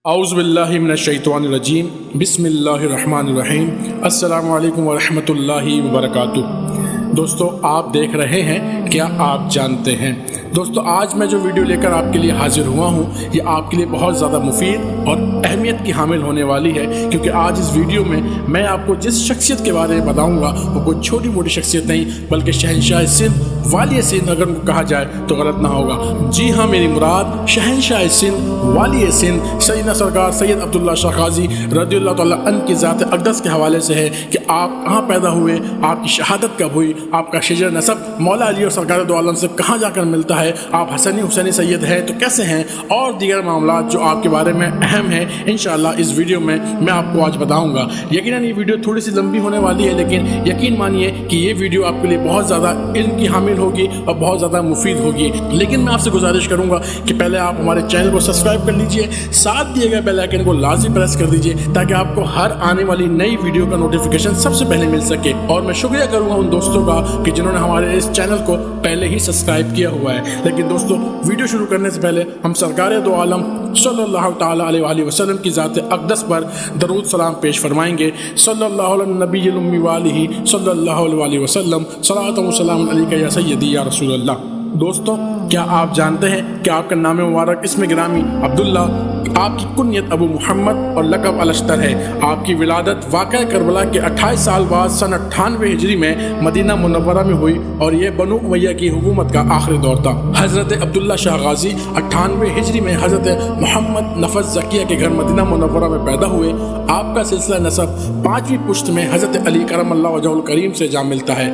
اعوذ باللہ من الشیطان الرجیم بسم اللہ الرحمن الرحیم السلام علیکم ورحمۃ اللہ وبرکاتہ۔ دوستو آپ دیکھ رہے ہیں کیا آپ جانتے ہیں۔ دوستو آج میں جو ویڈیو لے کر آپ کے لیے حاضر ہوا ہوں یہ آپ کے لیے بہت زیادہ مفید اور اہمیت کی حامل ہونے والی ہے، کیونکہ آج اس ویڈیو میں آپ کو جس شخصیت کے بارے میں بتاؤں گا وہ کوئی چھوٹی موٹی شخصیت نہیں بلکہ شہنشاہ سندھ والی سندھ اگر کہا جائے تو غلط نہ ہوگا۔ جی ہاں، میری مراد شہنشاہ سندھ والی سندھ سیدنا سرکار سید عبداللہ شاہ غازی رضی اللہ تعالیٰ عنہ کی ذات اقدس کے حوالے سے ہے کہ آپ کہاں پیدا ہوئے، آپ کی شہادت کب ہوئی، آپ کا شجر نسب مولا علی اور سرکار دو عالم سے کہاں جا کر ملتا ہے، آپ حسنی حسینی سید ہیں تو کیسے ہیں، اور دیگر معاملات جو آپ کے بارے میں اہم ہیں انشاءاللہ اس ویڈیو میں آپ کو آج بتاؤں گا۔ یقیناً یہ ویڈیو تھوڑی سی لمبی ہونے والی ہے، لیکن یقین مانیے کہ یہ ویڈیو آپ کے لیے بہت زیادہ علم کی حامل ہوگی اور بہت زیادہ مفید ہوگی۔ لیکن میں آپ سے گزارش کروں گا کہ پہلے آپ ہمارے چینل کو سبسکرائب کر لیجئے، ساتھ دیے گئے بیل آئیکن کو لازمی پریس کر دیجئے تاکہ آپ کو ہر آنے والی نئی ویڈیو کا نوٹیفیکیشن سب سے پہلے مل سکے۔ اور میں شکریہ کروں گا ان دوستوں کا کہ جنہوں نے ہمارے اس چینل کو پہلے ہی سبسکرائب کیا ہوا ہے۔ لیکن دوستو ویڈیو شروع کرنے سے پہلے ہم سرکار دو عالم صلی اللہ تعالیٰ علیہ وآلہ وسلم کی ذات اقدس پر درود سلام پیش فرمائیں گے۔ صلی اللہ علیہ نبی الامی والہ صلی اللہ علیہ وآلہ وسلم صلاۃ و سلام علیک یا سیدی یا رسول اللہ۔ دوستو کیا آپ جانتے ہیں کہ آپ کا نام مبارک اسم گرامی عبداللہ، آپ کی کنیت ابو محمد اور لقب الاشتر ہے۔ آپ کی ولادت واقعہ کربلا کے 28 سال بعد سن 98 ہجری میں مدینہ منورہ میں ہوئی، اور یہ بنو امیہ کی حکومت کا آخری دور تھا۔ حضرت عبداللہ شاہ غازی 98 ہجری میں حضرت محمد نفس زکیہ کے گھر مدینہ منورہ میں پیدا ہوئے۔ آپ کا سلسلہ نسب 5ویں پشت میں حضرت علی کرم اللہ وجہہ الکریم سے جا ملتا ہے۔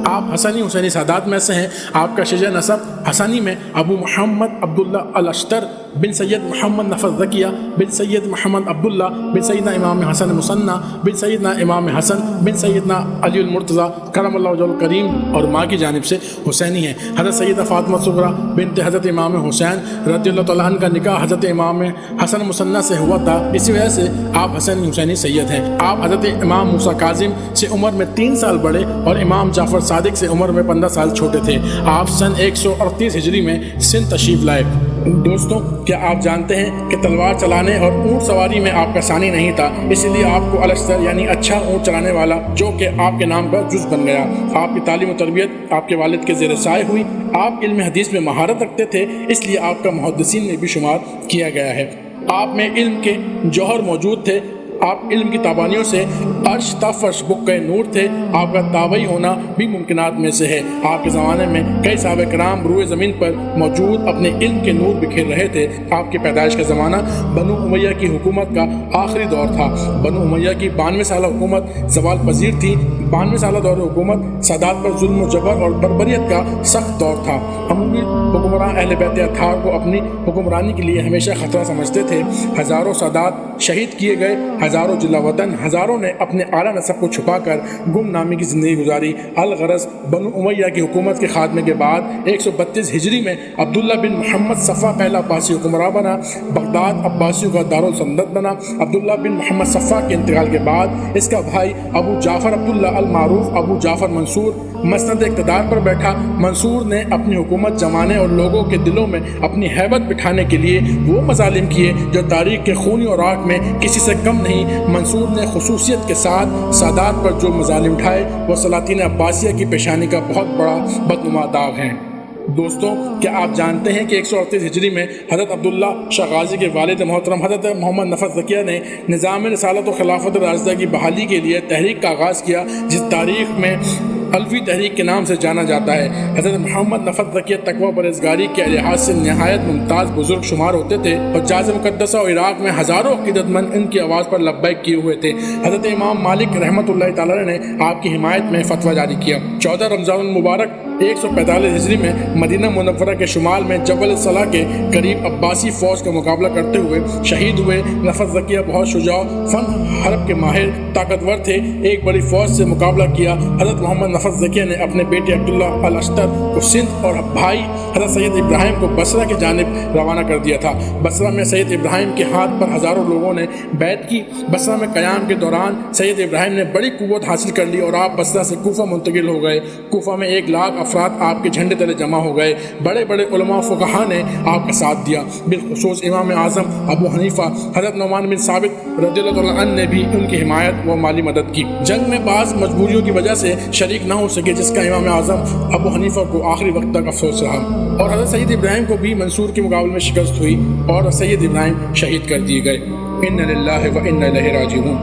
آپ حسنی حسینی سادات میں سے ہیں۔ آپ کا شجر نسب حسنی میں ابو محمد عبداللہ الاشتر بن سید محمد نفس زکیہ بن سید محمد عبداللہ بن سیدنا امام حسن مصنع بن سیدنا امام حسن بن سیدنا علی المرتضیٰ کرم اللہ وجہہ الکریم، اور ماں کی جانب سے حسینی ہے۔ حضرت سیدہ فاطمہ صغریٰ بنت حضرت امام حسین رضی اللہ تعالیٰ عنہ کا نکاح حضرت امام حسن مصنع سے ہوا تھا، اسی وجہ سے آپ حسنی حسینی سید ہیں۔ آپ حضرت امام موسیٰ کاظم سے عمر میں 3 سال بڑے اور امام جعفر صادق سے عمر میں 15 سال چھوٹے تھے۔ آپ سن 138 ہجری میں سندھ تشریف لائے۔ دوستوں کیا آپ جانتے ہیں کہ تلوار چلانے اور اونٹ سواری میں آپ کا ثانی نہیں تھا، اس لیے آپ کو الاشتر یعنی اچھا اونٹ چلانے والا جو کہ آپ کے نام کا جز بن گیا۔ آپ کی تعلیم و تربیت آپ کے والد کے زیر سائے ہوئی۔ آپ علم حدیث میں مہارت رکھتے تھے، اس لیے آپ کا محدثین میں بھی شمار کیا گیا ہے۔ آپ میں علم کے جوہر موجود تھے۔ آپ علم کی تابانیوں سے عرش تا فرش بک نور تھے۔ آپ کا تابعی ہونا بھی ممکنات میں سے ہے۔ آپ کے زمانے میں کئی صحابہ کرام روئے زمین پر موجود اپنے علم کے نور بکھیر رہے تھے۔ آپ کی پیدائش کا زمانہ بنو امیہ کی حکومت کا آخری دور تھا۔ بنو امیہ کی 92 سالہ حکومت زوال پذیر تھی۔ 92 سالہ دور حکومت سادات پر ظلم و جبر اور بربریت کا سخت دور تھا۔ عمومی حکمران اہل بیت اطہار کو اپنی حکمرانی کے لیے ہمیشہ خطرہ سمجھتے تھے۔ ہزاروں سادات شہید کیے گئے، ہزاروں جلا وطن، ہزاروں نے اپنے اعلیٰ نسب کو چھپا کر گم نامی کی زندگی گزاری۔ الغرض بنو امیہ کی حکومت کے خاتمے کے بعد 132 ہجری میں عبداللہ بن محمد صفا پہلا عباسی حکمراں بنا۔ بغداد عباسیوں کا دارالسلطنت بنا۔ عبداللہ بن محمد صفا کے انتقال کے بعد اس کا بھائی ابو جعفر عبداللہ المعروف ابو جعفر منصور مسند اقتدار پر بیٹھا۔ منصور نے اپنی حکومت جمانے اور لوگوں کے دلوں میں اپنی ہیبت بٹھانے کے لیے وہ مظالم کیے جو تاریخ کے خونی اور آگ میں کسی سے کم نہیں۔ منصور نے خصوصیت کے ساتھ سادات پر جو مظالم اٹھائے وہ سلاطین عباسیہ کی پیشانی کا بہت بڑا بدنما داغ ہیں۔ دوستوں کیا آپ جانتے ہیں کہ 138 ہجری میں حضرت عبداللہ شاہ غازی کے والد محترم حضرت محمد نفس زکیہ نے نظام رسالت و خلافت راشدہ کی بحالی کے لیے تحریک کا آغاز کیا، جس تاریخ میں الفی تحریک کے نام سے جانا جاتا ہے۔ حضرت محمد نفس زکیہ تقوی پرہیزگاری کے لحاظ سے نہایت ممتاز بزرگ شمار ہوتے تھے۔ حجاز مقدسہ اور عراق میں ہزاروں عقیدت مند ان کی آواز پر لبیک کیے ہوئے تھے۔ حضرت امام مالک رحمۃ اللہ تعالی نے آپ کی حمایت میں فتویٰ جاری کیا۔ 14 رمضان المبارک 145 ہجری میں مدینہ منورہ کے شمال میں جبل الصلاح کے قریب عباسی فوج کا مقابلہ کرتے ہوئے شہید ہوئے۔ نفس زکیہ بہت شجاع، فن حرب کے ماہر، طاقتور تھے۔ ایک بڑی فوج سے مقابلہ کیا۔ حضرت محمد نفس زکیہ نے اپنے بیٹے عبداللہ الاشتر کو سندھ اور بھائی حضرت سید ابراہیم کو بصرہ کی جانب روانہ کر دیا تھا۔ بصرہ میں سید ابراہیم کے ہاتھ پر ہزاروں لوگوں نے بیعت کی۔ بصرہ میں قیام کے دوران سید ابراہیم نے بڑی قوت حاصل کر لی اور آپ بصرہ سے کوفہ منتقل ہو گئے۔ کوفہ میں 1 لاکھ افراد آپ کے جھنڈے تلے جمع ہو گئے۔ بڑے بڑے علماء فقہا نے آپ کا ساتھ دیا، بالخصوص امام اعظم ابو حنیفہ۔ حضرت نعمان بن ثابت رضی اللہ تعالیٰ عنہ نے بھی ان کی حمایت و مالی مدد کی۔ جنگ میں بعض مجبوریوں کی وجہ سے شریک نہ ہو سکے، جس کا امام اعظم ابو حنیفہ کو آخری وقت تک افسوس رہا، اور حضرت سید ابراہیم کو بھی منصور کے مقابلے میں شکست ہوئی اور سید ابراہیم شہید کر دیے گئے۔ انا للہ و انا الیہ راجعون۔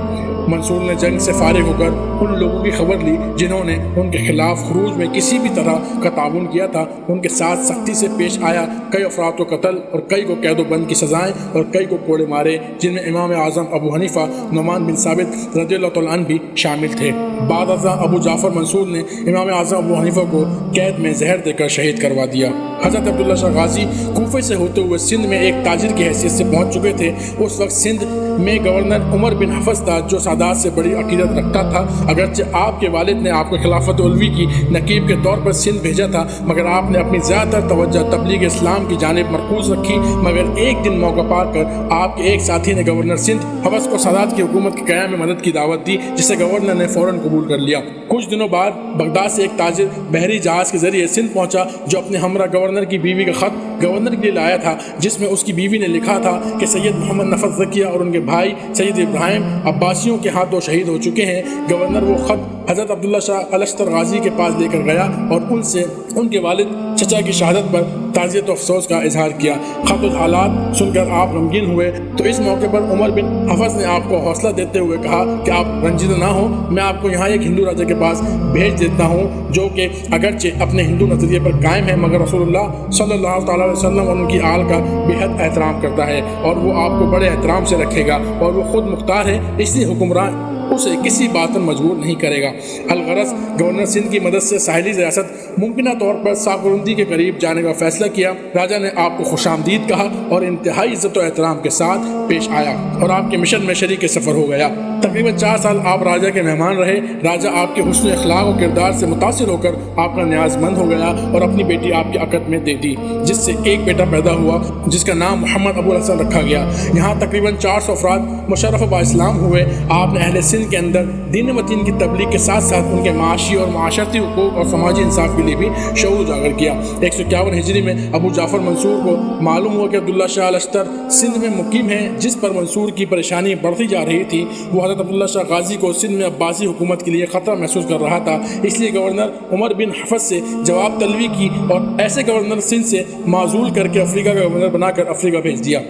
منصور نے جنگ سے فارغ ہو کر ان لوگوں کی خبر لی جنہوں نے ان کے خلاف خروج میں کسی بھی طرح کا تعاون کیا تھا، ان کے ساتھ سختی سے پیش آیا۔ کئی افراد کو قتل اور کئی کو قید و بند کی سزائیں اور کئی کو کوڑے مارے، جن میں امام اعظم ابو حنیفہ نعمان بن ثابت رضی اللہ تعالیٰ عنہ بھی شامل تھے۔ بعد ازاں ابو جعفر منصور نے امام اعظم ابو حنیفہ کو قید میں زہر دے کر شہید کروا دیا۔ حضرت عبداللہ شاہ غازی کوفے سے ہوتے ہوئے سندھ میں ایک تاجر کی حیثیت سے پہنچ چکے تھے۔ اس وقت سندھ میں گورنر عمر بن حفص تھا، جو سادات سے بڑی عقیدت رکھتا تھا۔ اگرچہ آپ کے والد نے آپ کو خلافت علوی کی نقیب کے طور پر سندھ بھیجا تھا، مگر آپ نے اپنی زیادہ تر توجہ تبلیغ اسلام کی جانب مرکوز رکھی۔ مگر ایک دن موقع پا کر آپ کے ایک ساتھی نے گورنر سندھ حفص کو سادات کی حکومت کے قیام میں مدد کی دعوت دی، جسے گورنر نے فوراً قبول کر لیا۔ کچھ دنوں بعد بغداد سے ایک تاجر بحری جہاز کے ذریعے سندھ پہنچا، جو اپنے ہمراہ گورنر کی بیوی کا خط گورنر کے لیے لایا تھا، جس میں اس کی بیوی نے لکھا تھا کہ سید محمد نفذ زکیہ اور ان کے بھائی سید ابراہیم عباسیوں کے ہاتھوں شہید ہو چکے ہیں۔ گورنر وہ خط حضرت عبداللہ شاہ الشتر غازی کے پاس لے کر گیا اور ان سے ان کے والد چچا کی شہادت پر تعزیت و افسوس کا اظہار کیا۔ خط و حالات سن کر آپ غمگین ہوئے، تو اس موقع پر عمر بن حفص نے آپ کو حوصلہ دیتے ہوئے کہا کہ آپ رنجیدہ نہ ہوں، میں آپ کو یہاں ایک ہندو راجا کے پاس بھیج دیتا ہوں، جو کہ اگرچہ اپنے ہندو نظریے پر قائم ہے، مگر رسول اللہ صلی اللہ تعالیٰ علیہ وسلم اور ان کی آل کا بے حد احترام کرتا ہے، اور وہ آپ کو بڑے احترام سے رکھے گا، اور وہ خود مختار ہے، اس لیے حکمران اسے کسی بات پر مجبور نہیں کرے گا۔ الغرض گورنر سندھ کی مدد سے ساحلی ریاست ممکنہ طور پر ساکرندی کے قریب جانے کا فیصلہ کیا۔ راجا نے آپ کو خوش آمدید کہا اور انتہائی عزت و احترام کے ساتھ پیش آیا اور آپ کے مشن میں شریک سفر ہو گیا۔ تقریباً 4 سال آپ راجا کے مہمان رہے۔ راجا آپ کے حسن اخلاق و کردار سے متاثر ہو کر آپ کا نیاز مند ہو گیا اور اپنی بیٹی آپ کی عقد میں دے دی، جس سے ایک بیٹا پیدا ہوا جس کا نام محمد ابو الحسن رکھا گیا۔ یہاں تقریباً 400 افراد مشرف با اسلام ہوئے۔ آپ نے اہل سندھ کے اندر دین متین کی تبلیغ کے ساتھ ساتھ ان کے معاشی اور معاشرتی حقوق اور سماجی انصاف کے لیے بھی شعور اجاگر کیا۔ 151 ہجری میں ابو جعفر منصور کو معلوم ہوا کہ عبداللہ شاہ الشتر سندھ میں مقیم ہیں، جس پر منصور کی پریشانی بڑھتی جا رہی تھی۔ وہ حضرت عبداللہ شاہ غازی کو سندھ میں عباسی حکومت کے لیے خطرہ محسوس کر رہا تھا، اس لیے گورنر عمر بن حفص سے جواب طلبی کی اور ایسے گورنر سندھ سے معزول کر کے افریقہ کا گورنر بنا کر افریقہ بھیج دیا،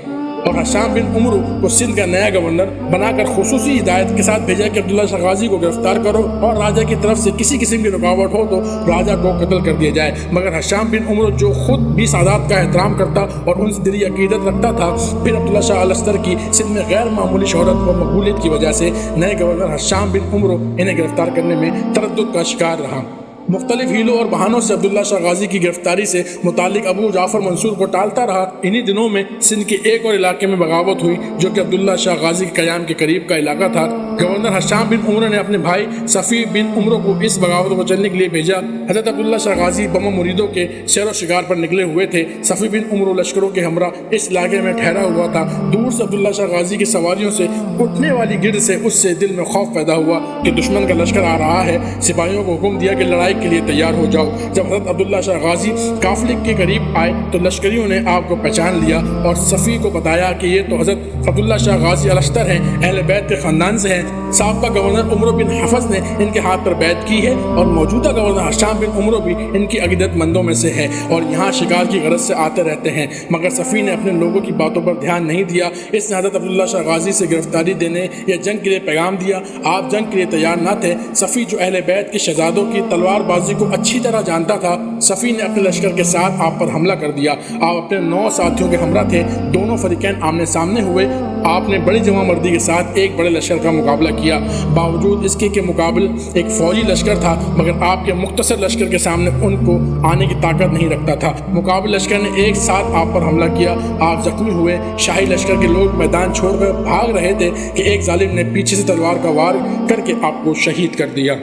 اور حشام بن عمرو کو سندھ کا نیا گورنر بنا کر خصوصی ہدایت کے ساتھ بھیجا کہ عبداللہ شاہ غازی کو گرفتار کرو، اور راجا کی طرف سے کسی قسم کی رکاوٹ ہو تو راجا کو قتل کر دیا جائے۔ مگر حشام بن عمرو، جو خود بھی سادات کا احترام کرتا اور ان سے دلی عقیدت رکھتا تھا، پھر عبداللہ شاہ الشتر کی سندھ میں غیر معمولی شہرت اور مقبولیت کی وجہ سے نئے گورنر حشام بن عمرو انہیں گرفتار کرنے میں تردد کا شکار رہا۔ مختلف ہیلوں اور بہانوں سے عبداللہ شاہ غازی کی گرفتاری سے متعلق ابو جعفر منصور کو ٹالتا رہا۔ انہی دنوں میں سندھ کے ایک اور علاقے میں بغاوت ہوئی، جو کہ عبداللہ شاہ غازی کے قیام کے قریب کا علاقہ تھا۔ گورنر حشام بن عمرو نے اپنے بھائی صفی بن عمرو کو اس بغاوت کو چلنے کے لیے بھیجا۔ حضرت عبداللہ شاہ غازی بم و مریدوں کے سیر و شکار پر نکلے ہوئے تھے۔ صفی بن عمرو لشکروں کے ہمراہ اس علاقے میں ٹھہرا ہوا تھا۔ دور سے عبداللہ شاہ غازی کی سواریوں سے اٹھنے والی گرد سے اس سے دل میں خوف پیدا ہوا کہ دشمن کا لشکر آ رہا ہے۔ سپاہیوں کو حکم دیا کہ لڑائی کے لیے تیار ہو جاؤ۔ جب حضرت عبداللہ شاہ غازی قافلے کے قریب آئے تو لشکریوں نے آپ کو پہچان لیا اور صفی کو بتایا کہ یہ تو حضرت عبداللہ شاہ غازی الشتر ہیں، اہل بیت کے خاندان سے ہیں۔ سابقہ گورنر عمرو بن حفص نے ان کے ہاتھ پر بیعت کی ہے اور موجودہ گورنر حشام بن عمرو بھی ان کی عقیدت مندوں میں سے ہے اور یہاں شکار کی غرض سے آتے رہتے ہیں۔ مگر صفی نے اپنے لوگوں کی باتوں پر دھیان نہیں دیا۔ اس نے حضرت عبداللہ شاہ غازی سے گرفتاری دینے یا جنگ کے لیے پیغام دیا۔ آپ جنگ کے لیے تیار نہ تھے۔ صفی، جو اہل بیت کے شہزادوں کی تلوار بازی کو اچھی طرح جانتا تھا، صفی نے اپنے لشکر کے ساتھ آپ پر حملہ کر دیا۔ آپ اپنے 9 ساتھیوں کے ہمراہ تھے۔ دونوں فریقین آمنے سامنے ہوئے۔ آپ نے بڑی جمع مردی کے ساتھ ایک بڑے لشکر کا مقابلہ کیا۔ باوجود اس کے مقابل ایک فوجی لشکر تھا، مگر آپ کے مختصر لشکر کے سامنے ان کو آنے کی طاقت نہیں رکھتا تھا۔ مقابل لشکر نے ایک ساتھ آپ پر حملہ کیا۔ آپ زخمی ہوئے۔ شاہی لشکر کے لوگ میدان چھوڑ کر بھاگ رہے تھے کہ ایک ظالم نے پیچھے سے تلوار کا وار کر کے آپ کو شہید کر دیا۔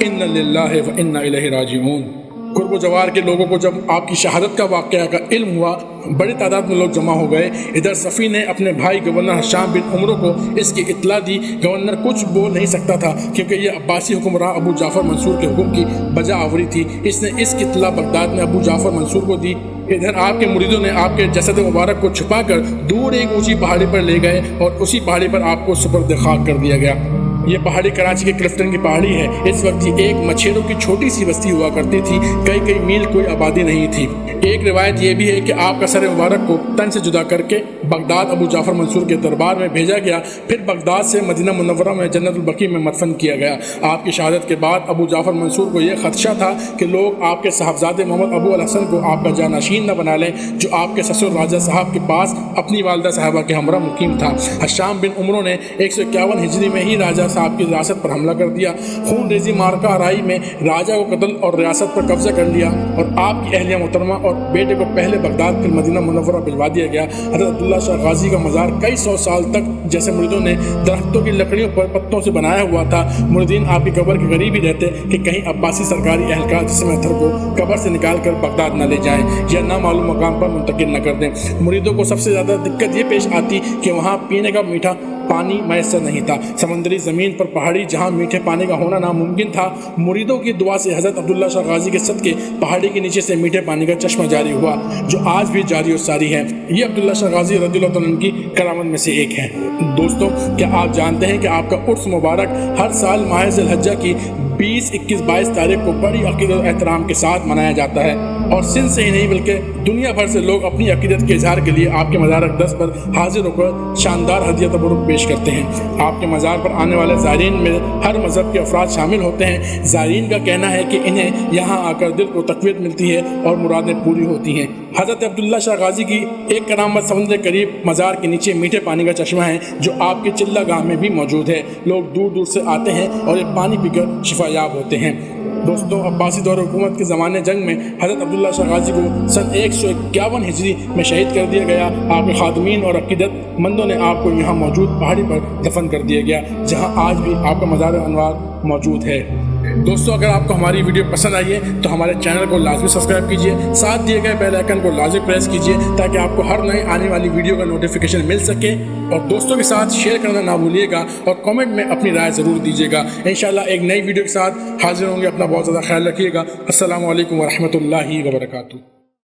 انا للہ و انا الیہ راجعون۔ قرب و جوار کے لوگوں کو جب آپ کی شہادت کا واقعہ کا علم ہوا، بڑی تعداد میں لوگ جمع ہو گئے۔ ادھر صفی نے اپنے بھائی گورنر ہشام بن عمرو کو اس کی اطلاع دی۔ گورنر کچھ بول نہیں سکتا تھا کیونکہ یہ عباسی حکمراں ابو جعفر منصور کے حکم کی بجا آوری تھی۔ اس نے اس کی اطلاع بغداد میں ابو جعفر منصور کو دی۔ ادھر آپ کے مریدوں نے آپ کے جسد مبارک کو چھپا کر دور ایک اونچی پہاڑی پر لے گئے اور اسی پہاڑی پر آپ کو سپرد خاک کر دیا گیا۔ یہ پہاڑی کراچی کے کلفٹن کی پہاڑی ہے۔ اس وقت یہ ایک مچھیروں کی چھوٹی سی بستی ہوا کرتی تھی، کئی میل کوئی آبادی نہیں تھی۔ ایک روایت یہ بھی ہے کہ آپ کا سر مبارک کو تن سے جدا کر کے بغداد ابو جعفر منصور کے دربار میں بھیجا گیا، پھر بغداد سے مدینہ منورہ میں جنت البقیع میں مدفن کیا گیا۔ آپ کی شہادت کے بعد ابو جعفر منصور کو یہ خدشہ تھا کہ لوگ آپ کے صاحبزادے محمد ابو الحسن کو آپ کا جانشین نہ بنا لیں، جو آپ کے سسر راجہ صاحب کے پاس اپنی والدہ صاحبہ کے ہمراہ مقیم تھا۔ ہشام بن عمرو نے 151 ہجری میں ہی راجہ صاحب کی ریاست پر حملہ کر دیا۔ خون ریزی مارکہ آرائی میں راجہ کو قتل اور ریاست پر قبضہ کر لیا اور آپ کی اہلیہ محترمہ اور بیٹے کو پہلے بغداد پھر مدینہ منورہ بھجوا دیا گیا۔ حضرت عبداللہ شاہ غازی کا مزار کئی سو سال تک جیسے مریدوں نے درختوں کی لکڑیوں پر پتوں سے بنایا ہوا تھا۔ مریدین آپ کی قبر کے قریب ہی رہتے کہ کہیں عباسی سرکاری اہلکار جسم اطہر کو قبر سے نکال کر بغداد نہ لے جائیں یا نامعلوم مقام پر منتقل نہ کر دیں۔ مریدوں کو سب سے زیادہ دقت یہ پیش آتی کہ وہاں پینے کا میٹھا پانی میسر نہیں تھا۔ سمندری زمین پر پہاڑی جہاں میٹھے پانی کا ہونا ناممکن تھا، مریدوں کی دعا سے حضرت عبداللہ شاہ غازی کے صدقے پہاڑی کے نیچے سے میٹھے پانی کا چشمہ جاری ہوا، جو آج بھی جاری و ساری ہے۔ یہ عبداللہ شاہ غازی رضی اللہ عنہ کی کرامت میں سے ایک ہے۔ دوستوں، کیا آپ جانتے ہیں کہ آپ کا عرس مبارک ہر سال ماہ ذی الحجہ کی 20، 21، 22 تاریخ کو بڑی عقیدت و احترام کے ساتھ منایا جاتا ہے، اور سندھ سے ہی نہیں بلکہ دنیا بھر سے لوگ اپنی عقیدت کے اظہار کے لیے آپ کے مزار اقدس پر حاضر ہو کر شاندار ہدیہ تبرک پیش کرتے ہیں۔ آپ کے مزار پر آنے والے زائرین میں ہر مذہب کے افراد شامل ہوتے ہیں۔ زائرین کا کہنا ہے کہ انہیں یہاں آ کر دل کو تقویت ملتی ہے اور مرادیں پوری ہوتی ہیں۔ حضرت عبداللہ شاہ غازی کی ایک کرامت سمندر قریب مزار کے نیچے میٹھے پانی کا چشمہ ہے، جو آپ کے چلہ گاہ میں بھی موجود ہے۔ لوگ دور دور سے آتے ہیں اور یہ پانی پی کر شفا یاب ہوتے ہیں۔ دوستوں، عباسی دور حکومت کے زمانے جنگ میں حضرت عبداللہ شاہ غازی کو سن 151 ہجری میں شہید کر دیا گیا۔ آپ کے خادمین اور عقیدت مندوں نے آپ کو یہاں موجود پہاڑی پر دفن کر دیا گیا، جہاں آج بھی آپ کا مزار انوار موجود ہے۔ دوستوں، اگر آپ کو ہماری ویڈیو پسند آئی ہے تو ہمارے چینل کو لازمی سبسکرائب کیجئے، ساتھ دیے گئے بیل آئیکن کو لازمی پریس کیجئے تاکہ آپ کو ہر نئے آنے والی ویڈیو کا نوٹیفیکیشن مل سکے، اور دوستوں کے ساتھ شیئر کرنا نہ بھولیے گا اور کامنٹ میں اپنی رائے ضرور دیجیے گا۔ انشاءاللہ ایک نئی ویڈیو کے ساتھ حاضر ہوں گے۔ اپنا بہت زیادہ خیال رکھیے گا۔ السلام علیکم ورحمۃ اللہ وبرکاتہ۔